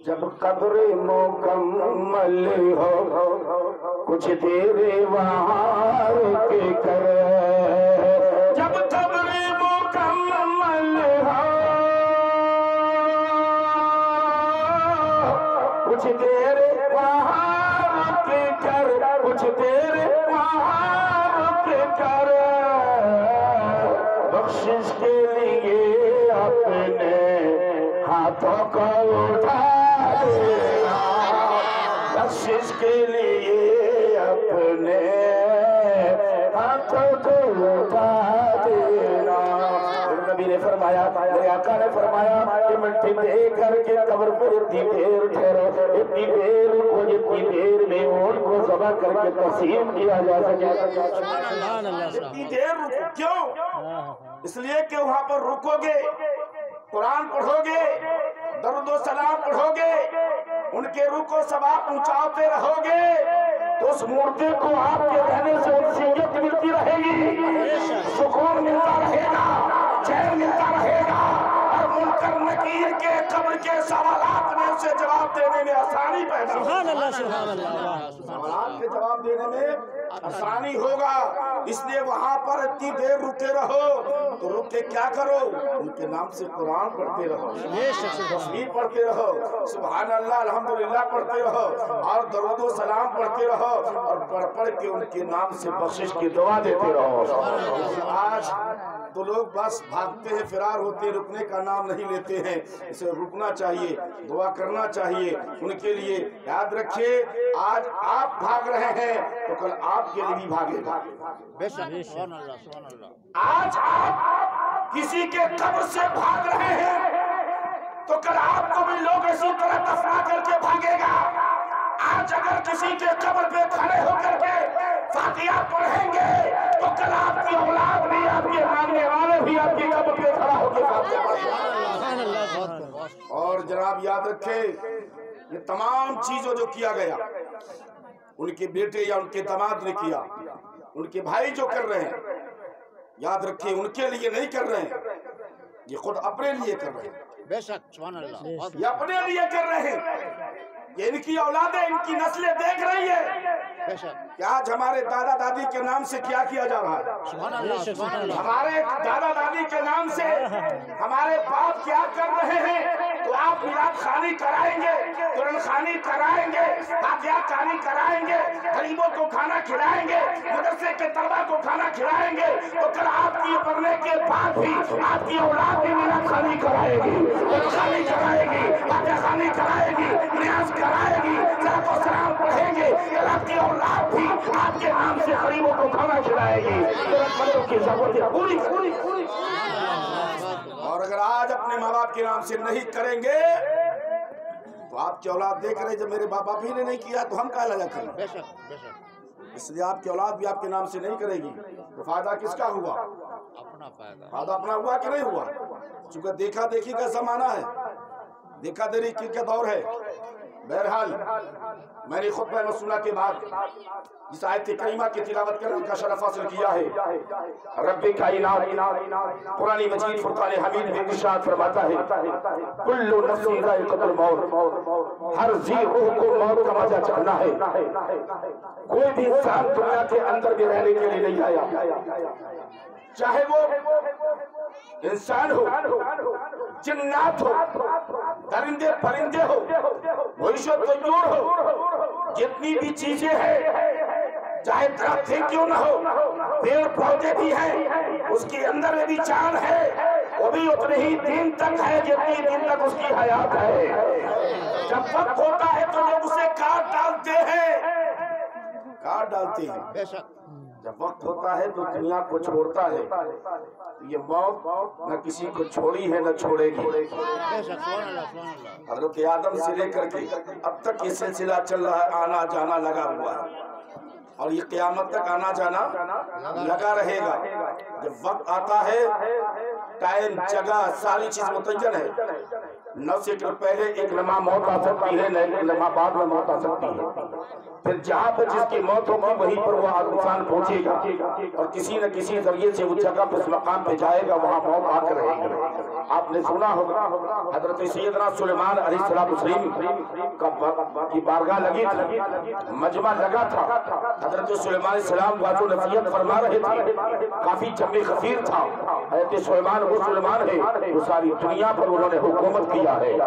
جب قبر مکمل ہو کچھ دیر وہاں رک کر، جب قبر مکمل ہو کچھ دیر وہاں رک کر، کچھ دیر وہاں رک کر بخشش کے لیے اپنے ہاتھوں کو اٹھا دینا، بخشش کے لیے اپنے ہاتھوں کو اٹھا دینا۔ نبی نے فرمایا، میرے آقا نے فرمایا کہ مٹی دے کر کے قبر پر اتنی دیر ٹھہرو، اتنی دیر کو جتنی دیر میں اونٹ کو ذبح کر کے تقسیم کیا جا سکے۔ اتنی دیر رکو، کیوں؟ اس لیے کہ وہاں پر رکو گے، قرآن پڑھو گے، درود و سلام پڑھو گے، ان کے روح و ثواب پہنچاتے رہو گے، تو اس مردے کو آپ کے رہنے سے انسیت ملتی رہے گی، سکون ملتا رہے گا، چین ملتا رہے گا، اور منکر نکیر کے قبر کے سوالات میں اسے جواب دینے میں آسانی پیدا ہوگی۔ سبحان اللہ، سبحان اللہ۔ سوالات کے جواب دینے میں آسانی ہوگا، اس لیے وہاں پر اتنی دیر رکے رہو، تو رک کے کیا کرو؟ ان کے نام سے قرآن پڑھتے رہو، تسبیح پڑھتے رہو، سبحان اللہ الحمدللہ پڑھتے رہو، اور درود و سلام پڑھتے رہو، اور پڑھ کے ان کے نام سے بخشش کی دعا دیتے رہو۔ آج تو لوگ بس بھاگتے ہیں، فرار ہوتے ہیں، رکنے کا نام نہیں لیتے ہیں۔ اسے رکنا چاہیے، دعا کرنا چاہیے ان کے لیے۔ یاد رکھیے، آج آپ بھاگ رہے ہیں تو کل آپ کے لیے بھی بھاگے گا۔ آج آپ کسی کے قبر سے بھاگ رہے ہیں تو کل آپ کو بھی لوگ اسی طرح دفنا کر کے بھاگے گا۔ آج اگر کسی کے قبر پہ کھڑے ہو کر کے فاتحہ پڑھیں گے تو کل آپ کی اولاد بھی، آپ کے ماننے والے بھی آپ کی قبر پہ کھڑا ہو کے فاتحہ پڑھیں گے۔ اور جناب یاد رکھیں، یہ تمام چیزوں جو کیا گیا ان کے بیٹے یا ان کے داماد نے کیا، ان کے بھائی جو کر رہے ہیں، یاد رکھیں ان کے لیے نہیں کر رہے ہیں، یہ خود اپنے لیے کر رہے ہیں۔ بے شک، سبحان اللہ، یہ اپنے لیے کر رہے ہیں، یہ ان کی اولادیں، ان کی نسلیں دیکھ رہی ہے کہ آج ہمارے دادا دادی کے نام سے کیا کیا جا رہا ہے۔ سبحان اللہ، سبحان اللہ۔ ہمارے دادا دادی کے نام سے ہمارے باپ کیا کر رہے ہیں، تو آپ میلاد خوانی کرائیں گے، قرآن خوانی کرائیں گے، فاتحہ خوانی کرائیں گے، غریبوں کو کھانا کھلائیں گے، مدرسے کے طلبہ کو کھانا کھلائیں گے، تو کل آپ کی مرنے کے بعد بھی آپ کی اولاد بھی میلاد خوانی کرائے گی، قرآن خوانی کرائے گی، فاتحہ خوانی کرائے گی، نیاز کرائے گی، صلاۃ و سلام پڑھیں گے، کل آپ کی اولاد بھی آپ کے نام سے غریبوں کو کھانا کھلائے گی، ضرورت مندوں کی ضرورتیں پوری پوری پوری۔ اور اگر آج اپنے ماں باپ کے نام سے نہیں کریں گے تو آپ کی اولاد دیکھ رہے جب میرے باپ ہی نے نہیں کیا تو ہم کہاں لگا کریں۔ بے شک، بے شک۔ اس لیے آپ کی اولاد بھی آپ کے نام سے نہیں کرے گی تو فائدہ کس کا ہوا؟ اپنا فائدہ۔ فائدہ اپنا ہوا کہ نہیں ہوا؟ چونکہ دیکھا دیکھی کا زمانہ ہے، دیکھا دیکھی کا دور ہے۔ بہرحال میں نے خطبہ مسئولہ کے بعد جس آیت کریمہ کی تلاوت کرنے کا شرف حاصل کیا ہے، رب کائنات قرآن مجید فرقان حمید میں ارشاد فرماتا ہے، کل نفس ذائقۃ الموت، ہر ذی روح کو موت کا مزہ چکھنا ہے۔ کوئی بھی انسان دنیا کے اندر بھی رہنے کے لیے نہیں آیا، چاہے وہ انسان ہو، جنات ہو، درندے پرندے ہو، وحش و طیور ہو، جتنی بھی چیزیں ہیں، چاہے درخت کیوں نہ ہو، پیڑ پودے بھی ہیں، اس کے اندر میں بھی جان ہے، وہ بھی اتنے ہی دن تک ہے جتنی دن تک اس کی حیات ہے۔ جب وقت ہوتا ہے تو لوگ اسے کاٹ ڈالتے ہیں، بے شک۔ جب وقت ہوتا ہے تو دنیا کو چھوڑتا ہے۔ یہ موت نہ کسی کو چھوڑی ہے نہ چھوڑے گی۔ بے شک، سبحان اللہ، سبحان اللہ۔ حضرت آدم سے لے کر کے اب تک یہ سلسلہ چل رہا ہے، آنا جانا لگا ہوا ہے، اور یہ قیامت تک آنا جانا لگا رہے گا۔ جب وقت آتا ہے، ٹائم، جگہ، ساری چیز متعین ہے، 9 سیکنڈ پہلے ایک لمحہ موت آ سکتی ہے، ایک لمحہ بعد میں موت آ سکتی ہے۔ پھر جہاں پر جس کی موت ہوگی وہیں پر وہ انسان پہنچے گا اور کسی نہ کسی ذریعے سے وہ جگہ پر اس مقام پہ جائے گا، وہاں موت آ کر رہے گی۔ آپ نے سنا ہوگا حضرت سیدنا سلیمان علیہ السلام کی بارگاہ لگی تھی، مجمع لگا تھا، حضرت سلیمان علیہ السلام واضح نصیحت فرما رہے تھے، کافی جنگ خفیر تھا۔ حضرت سلیمان وہ سلیمان ہے وہ ساری دنیا پر انہوں نے حکومت کیا ہے،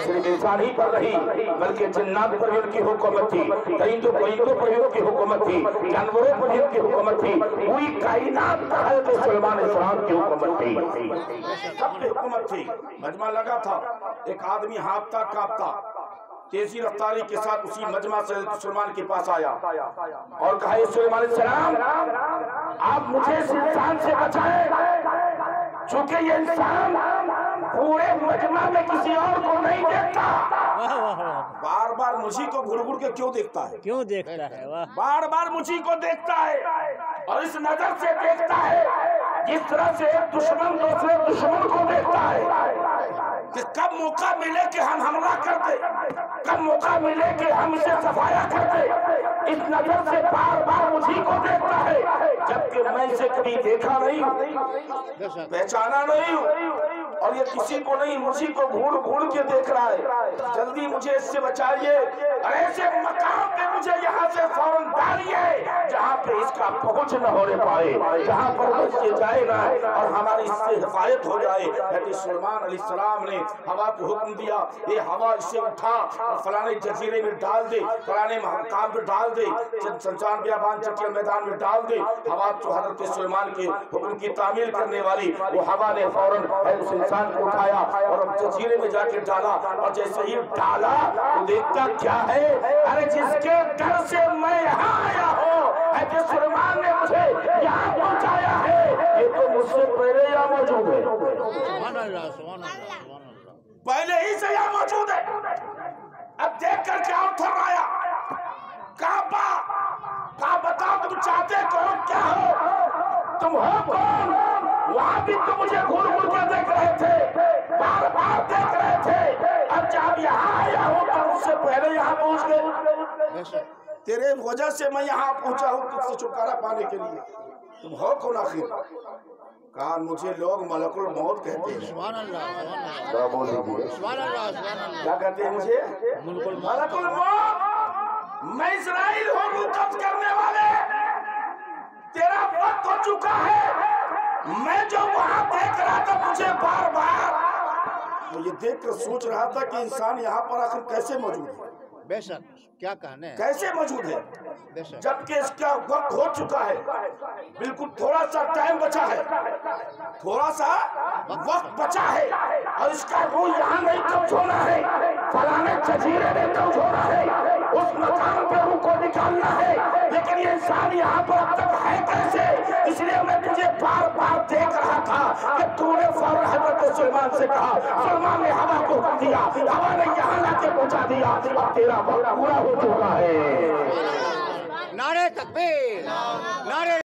صرف انسان ہی پر نہیں بلکہ جنات پر بھی ان کی حکومت تھی، پرندوں پر بھی ان کی حکومت تھی، جانوروں پر بھی ان کی حکومت تھی، پوری کائنات پر حضرت سلیمان علیہ السلام کی حکومت تھی، سب کی حکومت تھی۔ مجمع لگا تھا، ایک آدمی ہانپتا کانپتا تیزی رفتاری کے ساتھ اسی مجمع سے سلیمان کے پاس آیا اور کہا، سلیمان علیہ السلام آپ مجھے اس انسان سے بچائیں، چونکہ یہ انسان پورے مجمع میں کسی اور کو نہیں دیکھتا، بار بار مجھے کو گھڑ گھڑ کے کیوں دیکھتا ہے، کیوں دیکھتا ہے؟ بار بار مجھے کو دیکھتا ہے اور اس نظر سے دیکھتا ہے جس طرح سے ایک دشمن دوسرے دشمن کو دیکھتا ہے کہ کب موقع ملے کہ ہم حملہ کر دیں، کب موقع ملے کہ ہم اسے صفایا کر دیں، اس نظر سے بار بار مجھے کو دیکھتا ہے، جبکہ میں اسے کبھی دیکھا نہیں ہوں، پہچانا نہیں ہوں، اور یہ کسی کو نہیں مجھے کو گھوڑ گھوڑ کے دیکھ رہا ہے، جلدی مجھے اس سے بچائیے اور ایسے مقام پہ مجھے یہاں سے فوراً ڈالیے جہاں پہ اس کا پہنچ نہ ہونے پائے، جہاں پر وہ سے جائے گا اور ہماری اس سے حفاظت ہو جائے۔ حضرت سلیمان علیہ السلام نے ہوا کو حکم دیا، یہ ہوا اس سے اٹھا اور فلانے جزیرے میں ڈال دے، فلانے مقام پہ ڈال دے، سنسان بیابان چٹیل میدان میں ڈال دے۔ ہوا تو حضرت سلیمان کے حکم کی تعمیل کرنے والی وہ ہوا نے فوراً اس انسان کو اٹھایا اور جزیرے میں جا کے ڈالا، اور جیسے ہی ڈالا تو دیکھتا کیا ہے، ارے جس کے ڈر سے میں یہاں آیا ہوں، حضرت سلیمان نے مجھے یہاں پہنچایا ہے، یہ تو مجھ سے پہلے یہاں موجود ہے، سبحان اللہ سبحان اللہ سبحان اللہ، پہلے ہی سے یہاں موجود ہے۔ اب دیکھ کر کیا اتر آیا، کہا بتاؤ تم چاہتے کون، کیا ہو، تم ہو کون؟ وہاں بھی تو مجھے گھور گھور کے دیکھ رہے تھے، بار بار دیکھ رہے تھے، اب جب یہاں آیا ہوں تو اس سے پہلے یہاں پہنچ گئے، تیرے وجہ سے میں یہاں پہنچا ہوں تجھ سے چھٹکارا پانے کے لیے، تم ہو کون آخر؟ کہا مجھے لوگ ملک الموت کہتے ہیں۔ سبحان اللہ سبحان اللہ کیا بول رہی ہے؟ سبحان اللہ سبحان اللہ، کیا کہتے ہیں مجھے؟ ملک الموت، میں اسرائیل ہوں روح قبض کرنے والے، تیرا وقت ہو چکا ہے، میں جو وہاں دیکھ رہا تھا تجھے بار بار، تو یہ دیکھ کر سوچ رہا تھا کہ انسان یہاں پر آخر کیسے موجود ہے، بے شک کیا کہنے، کیسے موجود ہے، بے شک جبکہ اس کا وقت ہو چکا ہے، بالکل تھوڑا سا ٹائم بچا ہے، تھوڑا سا وقت بچا ہے، اور اس کا روح یہاں نہیں قبض ہونا ہے، فلانے جزیرے میں قبض ہونا ہے، اس مقام پہ روح کو نکالنا ہے، لیکن یہ انسان یہاں پر اب تک ہے کیسے؟ اس لیے میں تجھے بار بار دیکھ رہا تھا کہ تو نے فوراً حضرت سلیمان سے کہا، سلیمان نے ہوا کو حکم دیا، ہوا نے یہاں لا کے پہنچا دیا، اب تیرا وقت پورا ہو چکا ہے۔ نعرہ تکبیر، نعرہ